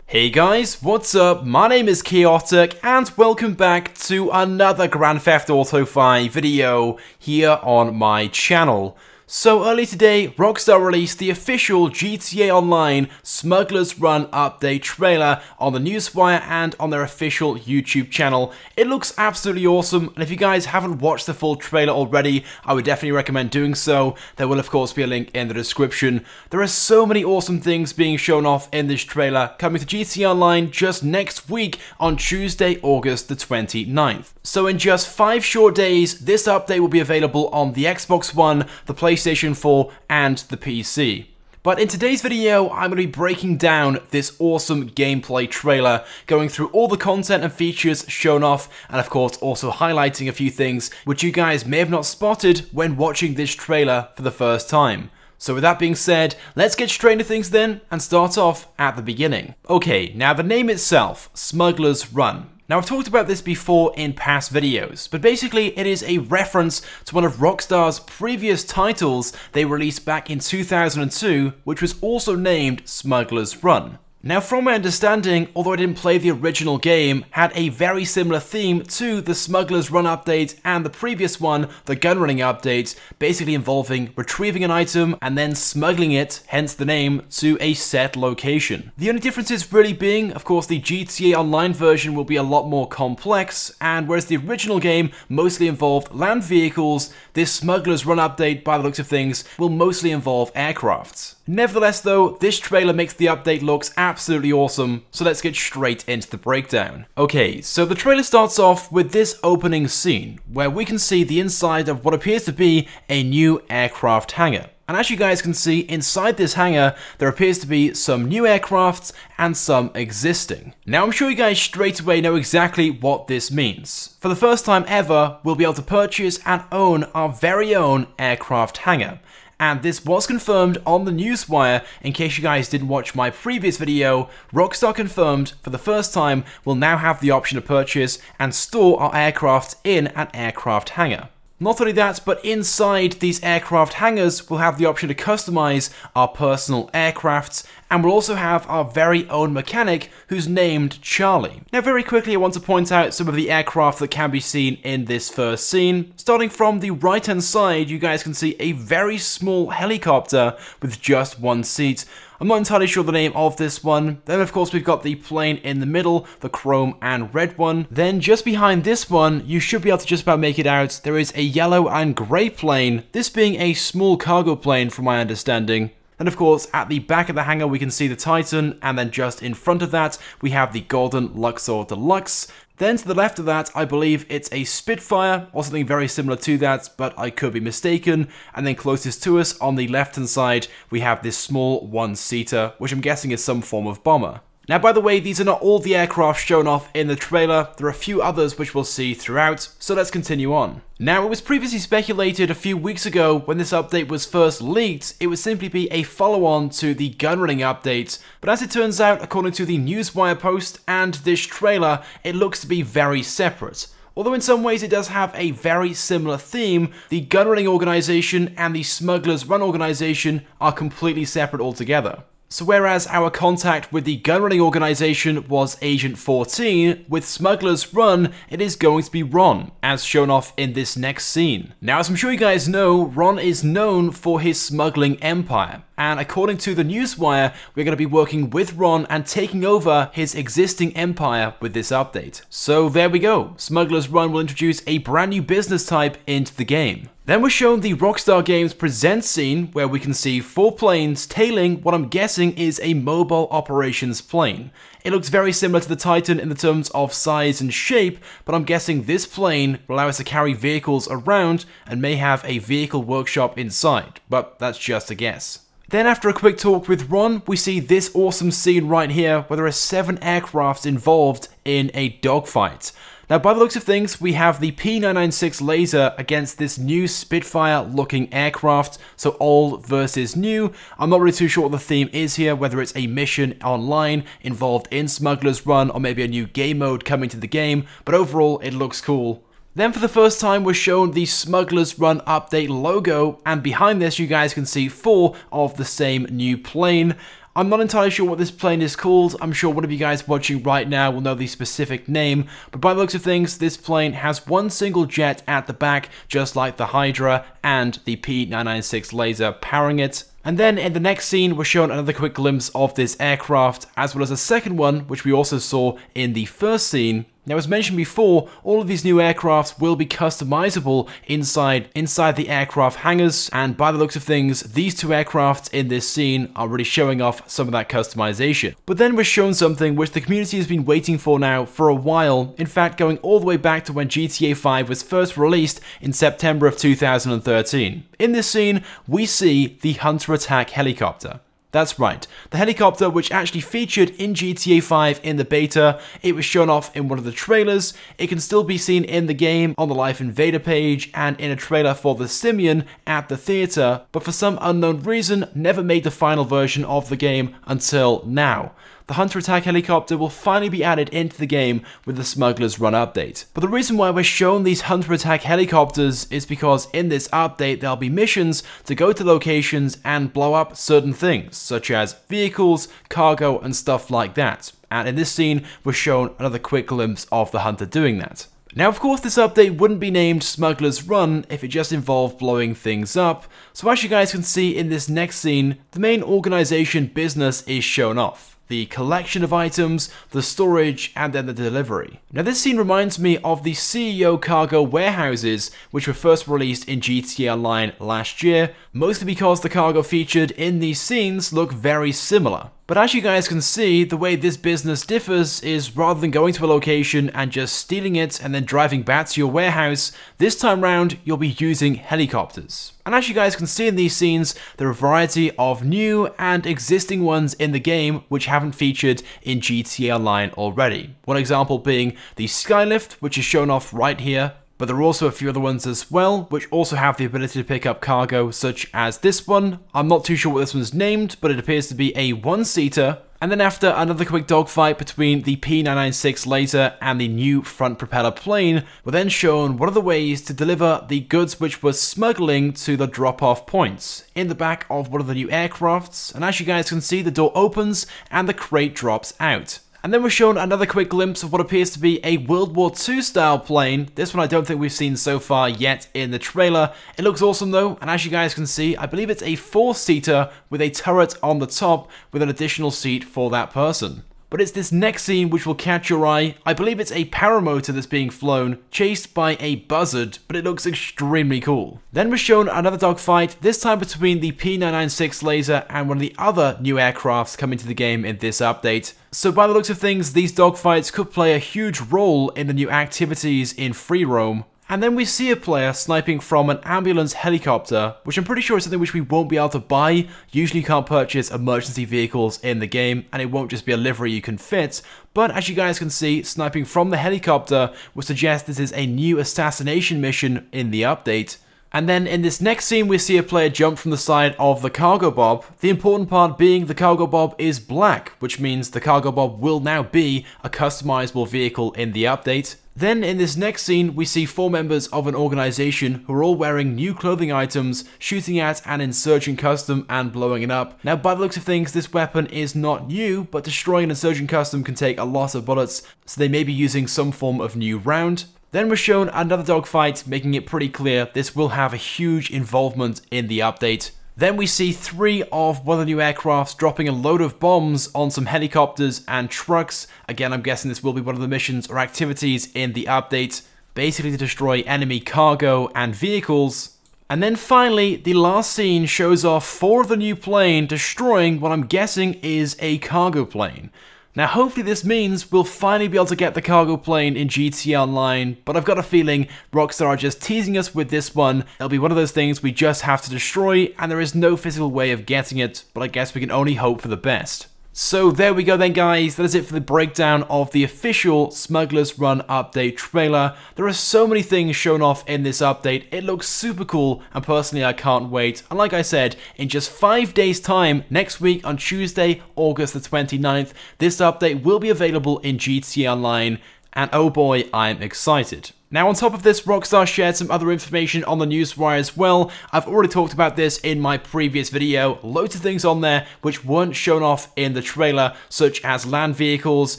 Hey guys, what's up? My name is Chaotic and welcome back to another Grand Theft Auto 5 video here on my channel. So early today, Rockstar released the official GTA Online Smuggler's Run update trailer on the Newswire and on their official YouTube channel. It looks absolutely awesome, and if you guys haven't watched the full trailer already, I would definitely recommend doing so. There will of course be a link in the description. There are so many awesome things being shown off in this trailer, coming to GTA Online just next week on Tuesday, August the 29th. So in just 5 short days, this update will be available on the Xbox One, the PlayStation 4, and the PC. But in today's video, I'm going to be breaking down this awesome gameplay trailer, going through all the content and features shown off, and of course also highlighting a few things which you guys may have not spotted when watching this trailer for the first time. So with that being said, let's get straight into things then, and start off at the beginning. Okay, now the name itself, Smuggler's Run. Now I've talked about this before in past videos, but basically it is a reference to one of Rockstar's previous titles they released back in 2002, which was also named Smuggler's Run. Now from my understanding, although I didn't play the original game, had a very similar theme to the Smuggler's Run update and the previous one, the gunrunning update, basically involving retrieving an item and then smuggling it, hence the name, to a set location. The only differences really being, of course, the GTA Online version will be a lot more complex, and whereas the original game mostly involved land vehicles, this Smuggler's Run update, by the looks of things, will mostly involve aircrafts. Nevertheless though, this trailer makes the update looks absolutely awesome, so let's get straight into the breakdown. Okay, so the trailer starts off with this opening scene, where we can see the inside of what appears to be a new aircraft hangar. And as you guys can see, inside this hangar, there appears to be some new aircrafts and some existing. Now I'm sure you guys straight away know exactly what this means. For the first time ever, we'll be able to purchase and own our very own aircraft hangar. And this was confirmed on the Newswire. In case you guys didn't watch my previous video, Rockstar confirmed for the first time we'll now have the option to purchase and store our aircraft in an aircraft hangar. Not only that, but inside these aircraft hangars, we'll have the option to customize our personal aircrafts, and we'll also have our very own mechanic who's named Charlie. Now very quickly I want to point out some of the aircraft that can be seen in this first scene. Starting from the right hand side, you guys can see a very small helicopter with just one seat. I'm not entirely sure the name of this one. Then of course we've got the plane in the middle, the chrome and red one. Then just behind this one, you should be able to just about make it out, there is a yellow and grey plane, this being a small cargo plane from my understanding. And of course, at the back of the hangar we can see the Titan, and then just in front of that, we have the Golden Luxor Deluxe. Then to the left of that, I believe it's a Spitfire, or something very similar to that, but I could be mistaken. And then closest to us, on the left-hand side, we have this small one-seater, which I'm guessing is some form of bomber. Now, by the way, these are not all the aircraft shown off in the trailer. There are a few others which we'll see throughout, so let's continue on. Now, it was previously speculated a few weeks ago when this update was first leaked, it would simply be a follow-on to the gunrunning update, but as it turns out, according to the Newswire post and this trailer, it looks to be very separate. Although in some ways it does have a very similar theme, the gunrunning organization and the Smuggler's Run organization are completely separate altogether. So whereas our contact with the gunrunning organization was Agent 14, with Smuggler's Run, it is going to be Ron, as shown off in this next scene. Now, as I'm sure you guys know, Ron is known for his smuggling empire, and according to the Newswire, we're going to be working with Ron and taking over his existing empire with this update. So there we go, Smuggler's Run will introduce a brand new business type into the game. Then we're shown the Rockstar Games Present scene, where we can see 4 planes tailing what I'm guessing is a mobile operations plane. It looks very similar to the Titan in the terms of size and shape, but I'm guessing this plane will allow us to carry vehicles around and may have a vehicle workshop inside, but that's just a guess. Then after a quick talk with Ron, we see this awesome scene right here where there are 7 aircrafts involved in a dogfight. Now, by the looks of things, we have the P996 laser against this new Spitfire-looking aircraft, so old versus new. I'm not really too sure what the theme is here, whether it's a mission online involved in Smuggler's Run, or maybe a new game mode coming to the game, but overall, it looks cool. Then for the first time we're shown the Smuggler's Run update logo, and behind this you guys can see 4 of the same new plane. I'm not entirely sure what this plane is called. I'm sure one of you guys watching right now will know the specific name, but by the looks of things, this plane has one single jet at the back, just like the Hydra and the P996 laser powering it. And then in the next scene, we're shown another quick glimpse of this aircraft, as well as a second one, which we also saw in the first scene. Now, as mentioned before, all of these new aircraft will be customizable inside the aircraft hangars, and by the looks of things, these two aircraft in this scene are really showing off some of that customization. But then we're shown something which the community has been waiting for now for a while, in fact going all the way back to when GTA 5 was first released in September of 2013. In this scene, we see the Hunter Attack helicopter. That's right, the helicopter which actually featured in GTA 5 in the beta. It was shown off in one of the trailers. It can still be seen in the game on the Life Invader page and in a trailer for the Simeon at the theater, but for some unknown reason never made the final version of the game until now. The Hunter Attack helicopter will finally be added into the game with the Smugglers Run update. But the reason why we're shown these Hunter Attack helicopters is because in this update there'll be missions to go to locations and blow up certain things, such as vehicles, cargo, and stuff like that. And in this scene, we're shown another quick glimpse of the Hunter doing that. Now, of course, this update wouldn't be named Smuggler's Run if it just involved blowing things up, so as you guys can see in this next scene, the main organization business is shown off. The collection of items, the storage, and then the delivery. Now, this scene reminds me of the CEO cargo warehouses, which were first released in GTA Online last year, mostly because the cargo featured in these scenes look very similar. But as you guys can see, the way this business differs is rather than going to a location and just stealing it and then driving back to your warehouse, this time round you'll be using helicopters. And as you guys can see in these scenes, there are a variety of new and existing ones in the game which haven't featured in GTA Online already. One example being the Skylift, which is shown off right here. But there are also a few other ones as well, which also have the ability to pick up cargo, such as this one. I'm not too sure what this one's named, but it appears to be a one-seater. And then after another quick dogfight between the P996 laser and the new front propeller plane, we're then shown one of the ways to deliver the goods which we're smuggling to the drop-off points in the back of one of the new aircrafts. And as you guys can see, the door opens and the crate drops out. And then we're shown another quick glimpse of what appears to be a World War II style plane. This one I don't think we've seen so far yet in the trailer. It looks awesome though, and as you guys can see, I believe it's a four-seater with a turret on the top with an additional seat for that person. But it's this next scene which will catch your eye. I believe it's a paramotor that's being flown, chased by a buzzard, but it looks extremely cool. Then we're shown another dogfight, this time between the P996 laser and one of the other new aircrafts coming to the game in this update. So by the looks of things, these dogfights could play a huge role in the new activities in free roam. And then we see a player sniping from an ambulance helicopter, which I'm pretty sure is something which we won't be able to buy. Usually you can't purchase emergency vehicles in the game, and it won't just be a livery you can fit. But as you guys can see, sniping from the helicopter would suggest this is a new assassination mission in the update. And then in this next scene, we see a player jump from the side of the cargo bob. The important part being the cargo bob is black, which means the cargo bob will now be a customizable vehicle in the update. Then in this next scene, we see four members of an organization who are all wearing new clothing items, shooting at an insurgent custom and blowing it up. Now, by the looks of things, this weapon is not new, but destroying an insurgent custom can take a lot of bullets, so they may be using some form of new round. Then we're shown another dogfight, making it pretty clear this will have a huge involvement in the update. Then we see three of one of the new aircrafts dropping a load of bombs on some helicopters and trucks. Again, I'm guessing this will be one of the missions or activities in the update, basically to destroy enemy cargo and vehicles. And then finally, the last scene shows off four of the new plane destroying what I'm guessing is a cargo plane. Now, hopefully this means we'll finally be able to get the cargo plane in GTA Online, but I've got a feeling Rockstar are just teasing us with this one. It'll be one of those things we just have to destroy, and there is no physical way of getting it, but I guess we can only hope for the best. So there we go then, guys. That is it for the breakdown of the official Smugglers Run update trailer. There are so many things shown off in this update. It looks super cool, and personally I can't wait. And like I said, in just 5 days time, next week on Tuesday, August the 29th, this update will be available in GTA Online. And oh boy, I'm excited. Now on top of this, Rockstar shared some other information on the newswire as well. I've already talked about this in my previous video. Loads of things on there which weren't shown off in the trailer, such as land vehicles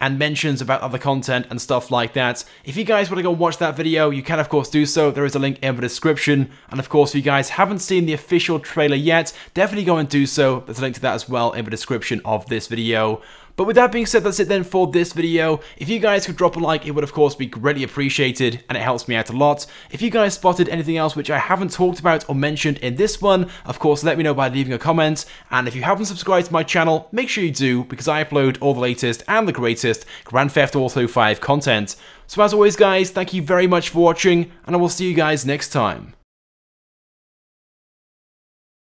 and mentions about other content and stuff like that. If you guys want to go watch that video, you can of course do so. There is a link in the description. And of course, if you guys haven't seen the official trailer yet, definitely go and do so. There's a link to that as well in the description of this video. But with that being said, that's it then for this video. If you guys could drop a like, it would of course be greatly appreciated, and it helps me out a lot. If you guys spotted anything else which I haven't talked about or mentioned in this one, of course let me know by leaving a comment. And if you haven't subscribed to my channel, make sure you do, because I upload all the latest and the greatest Grand Theft Auto 5 content. So as always guys, thank you very much for watching, and I will see you guys next time.